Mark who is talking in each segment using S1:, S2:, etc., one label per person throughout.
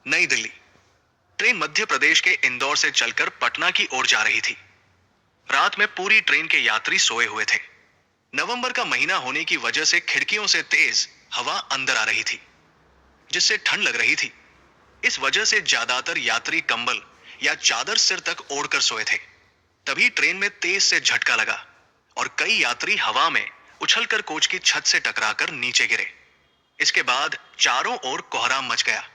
S1: नई दिल्ली। ट्रेन मध्य प्रदेश के इंदौर से चलकर पटना की ओर जा रही थी। रात में पूरी ट्रेन के यात्री सोए हुए थे। नवंबर का महीना होने की वजह से खिड़कियों से तेज हवा अंदर आ रही थी, जिससे ठंड लग रही थी। इस वजह से ज्यादातर यात्री कंबल या चादर सिर तक ओढ़कर सोए थे। तभी ट्रेन में तेज से झटका लगा और कई यात्री हवा में उछलकर कोच की छत से टकराकर नीचे गिरे। इसके बाद चारों ओर कोहराम मच गया।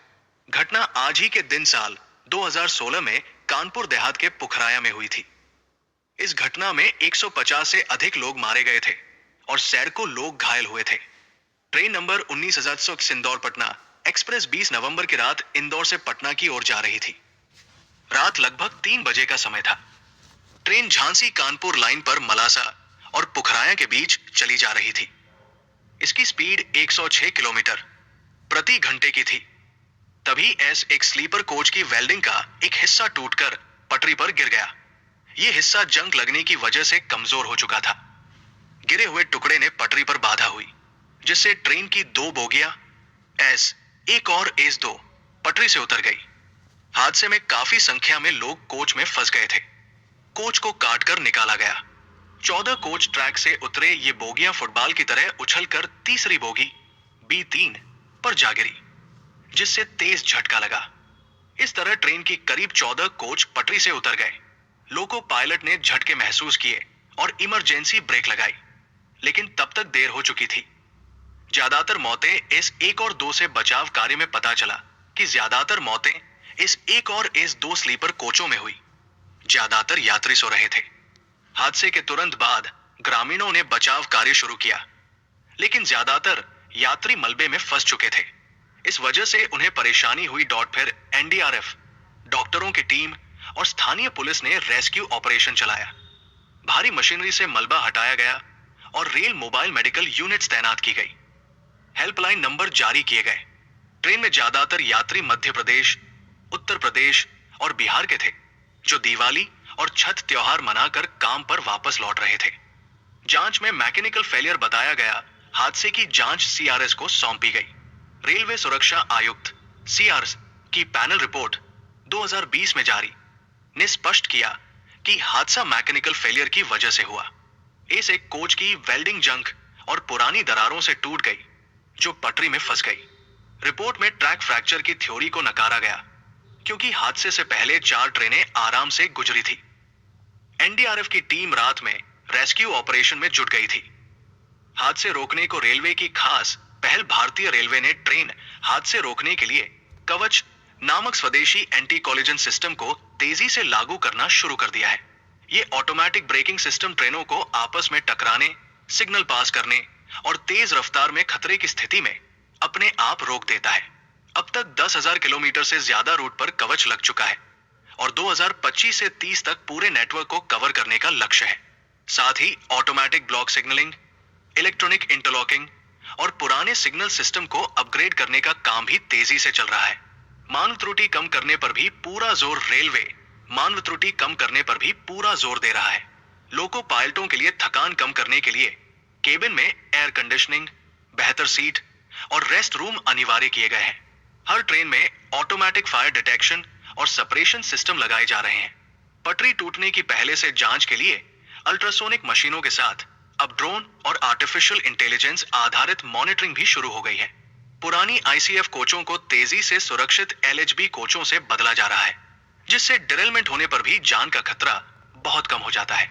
S1: घटना आज ही के दिन साल 2016 में कानपुर देहात के पुखराया में हुई थी। इस घटना में 150 से अधिक लोग मारे गए थे और सैकड़ों लोग घायल हुए थे। Train number 19 Indore Patna express 20 नवंबर की रात इंदौर से पटना की ओर जा रही थी। रात लगभग 3 बजे का समय था। ट्रेन झांसी कानपुर लाइन पर मलासा और पुखराया के बीच चली जा रही थी। इसकी स्पीड 106 किलोमीटर प्रति घंटे की थी। तभी एक स्लीपर कोच की वेल्डिंग का एक हिस्सा टूटकर पटरी पर गिर गया। यह हिस्सा जंग लगने की वजह से कमजोर हो चुका था। गिरे हुए टुकड़े ने पटरी पर बाधा हुई, जिससे ट्रेन की 2 बोगियां S1 और S2 पटरी से उतर गई। हादसे में काफी संख्या में लोग कोच में फंस गए थे। कोच को काटकर निकाला गया। 14 कोच ट्रैक से उतरे ये बोगियां फुटबॉल की तरह उछलकर तीसरी बोगी B3 पर जा गिरी, जिससे तेज झटका लगा। इस तरह ट्रेन की करीब 14 कोच पटरी से उतर गए। लोको पायलट ने झटके महसूस किए और इमरजेंसी ब्रेक लगाई, लेकिन तब तक देर हो चुकी थी। ज्यादातर मौतें S1 और 2 से बचाव कार्य में पता चला कि ज्यादातर मौतें S1 और S2 स्लीपर कोचों में हुई। ज्यादातर यात्री सो रहे थे। हादसे के तुरंत बाद ग्रामीणों ने बचाव कार्य शुरू किया, लेकिन ज्यादातर यात्री मलबे में फंस चुके थे। इस वजह से उन्हें परेशानी हुई। फिर NDRF, डॉक्टरों की टीम और स्थानीय पुलिस ने रेस्क्यू ऑपरेशन चलाया। भारी मशीनरी से मलबा हटाया गया और रेल मोबाइल मेडिकल यूनिट्स तैनात की गई। हेल्पलाइन नंबर जारी किए गए। ट्रेन में ज्यादातर यात्री मध्य प्रदेश, उत्तर प्रदेश और बिहार के थे, जो दिवाली और छठ त्योहार मनाकर काम पर वापस लौट रहे थे। जांच में मैकेनिकल फेलियर बताया गया। हादसे की जांच CRS को सौंपी गई। रेलवे सुरक्षा आयुक्त CRS की पैनल रिपोर्ट 2020 में जारी ने स्पष्ट किया कि हादसा मैकेनिकल फेलियर की वजह से हुआ। एक कोच की वेल्डिंग जंग और पुरानी दरारों से टूट गई, जो पटरी में फंस गई। रिपोर्ट में ट्रैक फ्रैक्चर की थ्योरी को नकारा गया, क्योंकि हादसे से पहले 4 ट्रेनें आराम से गुजरी थी। NDRF की टीम रात में रेस्क्यू ऑपरेशन में जुट गई थी। हादसे रोकने को रेलवे की खास पहल। भारतीय रेलवे ने ट्रेन हादसे रोकने के लिए कवच नामक स्वदेशी एंटी कोलिजन सिस्टम को तेजी से लागू करना शुरू कर दिया है। ये ऑटोमेटिक ब्रेकिंग सिस्टम ट्रेनों को आपस में टकराने, सिग्नल पास करने और तेज रफ्तार में खतरे की स्थिति में अपने आप रोक देता है। अब तक 10,000 किलोमीटर से ज्यादा रूट पर कवच लग चुका है और 2025 से 30 तक पूरे नेटवर्क को कवर करने का लक्ष्य है। साथ ही automatic block signalling, electronic interlocking और पुराने सिग्नल सिस्टम को अपग्रेड करने का काम भी तेजी से चल रहा है। मानव त्रुटि कम करने पर भी पूरा जोर रेलवे मानव त्रुटि कम करने पर भी पूरा जोर दे रहा है। लोको पायलटों के लिए थकान कम करने के लिए केबिन में एयर कंडीशनिंग, बेहतर सीट और रेस्ट रूम अनिवार्य किए गए हैं। हर ट्रेन में ऑटोमेटिक फायर डिटेक्शन और सेपरेशन सिस्टम लगाए जा रहे हैं। पटरी टूटने की पहले से जांच के लिए अल्ट्रासोनिक मशीनों के साथ अब ड्रोन और आर्टिफिशियल इंटेलिजेंस आधारित मॉनिटरिंग भी शुरू हो गई है। पुरानी ICF कोचों को तेजी से सुरक्षित LHB कोचों से बदला जा रहा है, जिससे डिरेलमेंट होने पर भी जान का खतरा बहुत कम हो जाता है।